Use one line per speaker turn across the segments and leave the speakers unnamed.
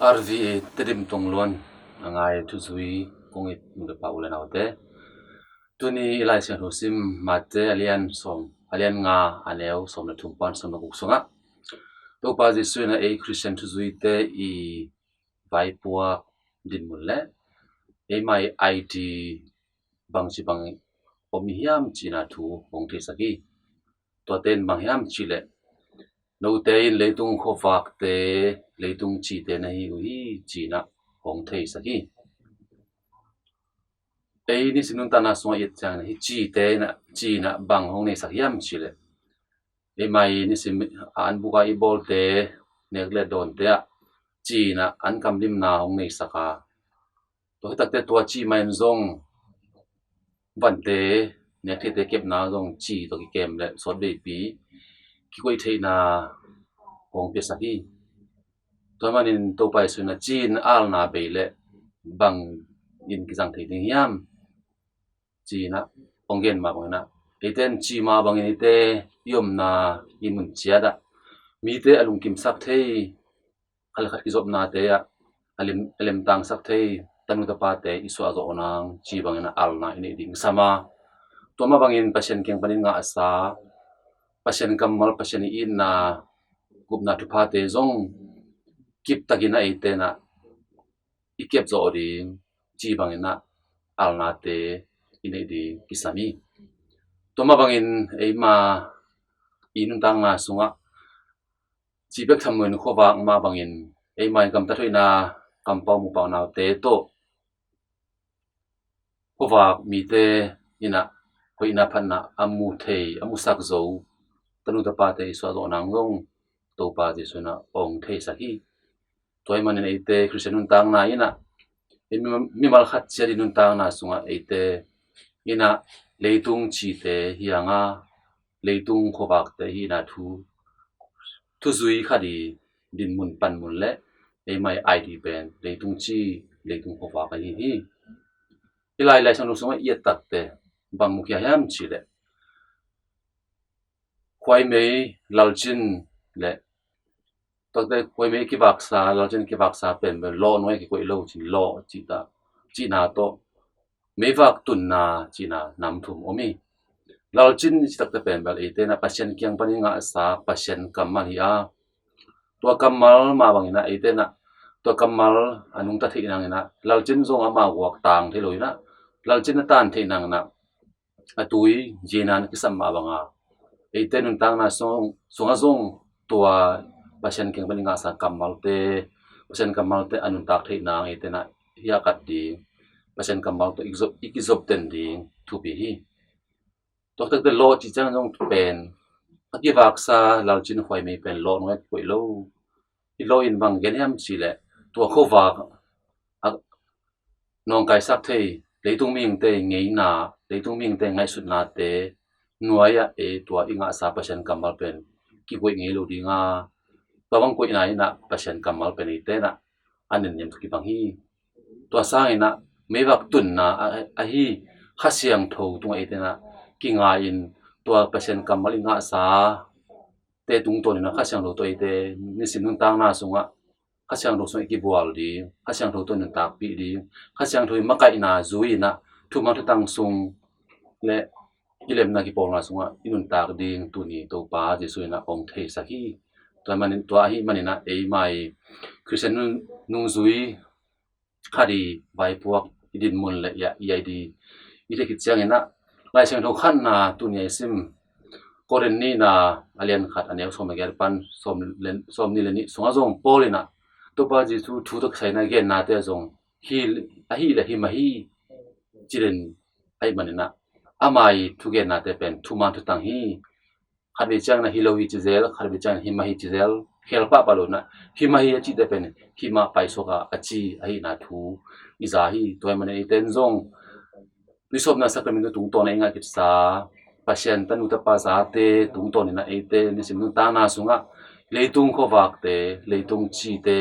RVA terim tonglon angai tu zui kongit munda paulen autte tuni ilai sian hosim mate alian nga aneu som na thumpan som na kuksonga to pa ji suina a Christian tu zui te I vai puwa din mulle e mai ID bang omihiam china thu hong the saki to ten banghiam chile no te in leitung khofak te leitung chi te na hi ui china hong thei saki ei ni sinun ta na so yet chang hi chi te na china bang hong nei sakiam chile e mai ni sim an buka I bol te nekle don te china an kam lim na hong nei saka to tak te to chi mai zong van te nek the te kep na zong chi to ki kem le so be pi ki koi thei na hong pe saki to manin to pai suna chin al na be le bang in ki jang thei ding yam china ongen ma bang na eten chi ma bang ni te yom na imun chia da mi te alung kim sak thei khal khat ki job na te ya alim tang sak thei tanu ta pa te iswa zo onang chi bang na al na ini ding sama to ma bang in pasien keng panin nga asa pasien kamal pasien in na gup na tu pa te zong kip takina ite na ikep zo ding chi bang na al na te ini di kisami to ma bang in e ma inun tang na sunga chi bek thamun khowa ma bang in e mai kam ta thoina kam pau mu pau na te to khowa mi te ina hoina phanna amu thei amu sak zo tanu ta pa te iswa zo nang long to pa ji suna ong thei saki toy manin ite Christian nun tang na ina mi mal khat cheri nun tang na sunga ite ina leitung chi te hianga leitung khobak te hi na thu zui khadi din mun pan mun le e mai ID pen leitung chi leitung khobak hi ilai sang lu sunga ye tak te bang mukhya yam chi le khwai mei laljin le tak te khwai mei ki baksa laljin ki baksa pen lo noi ki koi lo chin lo chi ta chi na to mei vak tun na chi na nam thum omi laljin chi tak te pen bal ite na pasien kyang pani nga sa pasien kamal hi a to kamal ma bang ina ite na to kamal anung ta thei nang ina laljin zong ama wak tang the loina laljin na tan thei nang na atui jinan ki sam ma banga ite nun tang na songa zong tua pasien kyang pani nga sa kamal te pasien kamal te anung tak thei nang ite na hiya kat di pasien kamal to ikizop ten ding thu pi hi to tak te lo chi chang jong pen aki vaksa laljin khwai mei pen lo noi koi lo I lo in bang gen yam chi le to khowak nong kai sak thei leitung ming te ngei na leitung ming te ngai sut na te nuaya e to inga sa pasien kamal pen ki koi ngei lo dinga tawang koi na ina pasien kamal pen ite na anen yam ki bang hi to sa ina mewak tun na a hi khasiang tho tung ite na ki nga in to pasien kamal inga sa te tung to na khasiang lo to ite ni sinung tang na sunga khasiang lo so ki bual di khasiang tho to nun tak pi di khasiang tho makai na zui na thu ma tang sung le ilem na ki pol na sunga inun tak ding tu ni to pa ji suina ong thei saki to manin to hi manina e mai Christian nun zui khadi vai puak idin mun le ya di ite ki chiang ina lai sang tho khan na tu ni sim koren ni na alian khat aneu som ger pan som ni le ni songa zong polina to pa ji thu to sai na gen na te zong hi le hi ma hi chiren ai manina amai thu gen na te pen thu man thu tang hi khadi chang na hilowi chi zel khadi chang hi ma hi chi zel khel pa pa lo na hi ma hi chi te pen hi ma pai so ka achi ai na thu iza hi toy mane ten zong bisop na sakramento tung to na inga kit sa pasien tanu ta pa sa te tung to ni na ete ni sim ta na sunga leitung kho wak te leitung chi te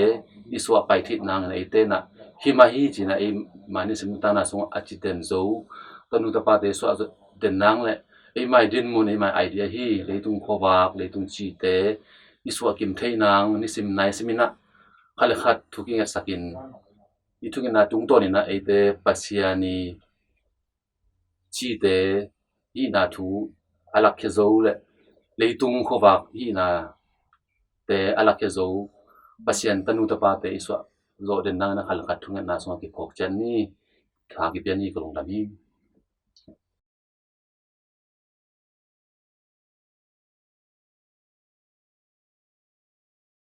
iswa pai thit nang na ete na hi ma hi chi na e mani sim ta na sunga achi ten zo tanu ta pa te so ten nang le e mai din mun e mai idea hi leitung kho wak leitung chi te iswa kim thei nang ni sim nai simina khale khat thuking sakin ithungin na tung ton ina ate pasiani chi te hi na thu alak khe zo le leitung khowak hi na te alak khe zo pasian tanu ta pa te iswa zo den na na khal khat thungen na so ki kok chan ni tha ki pian ni ko long dami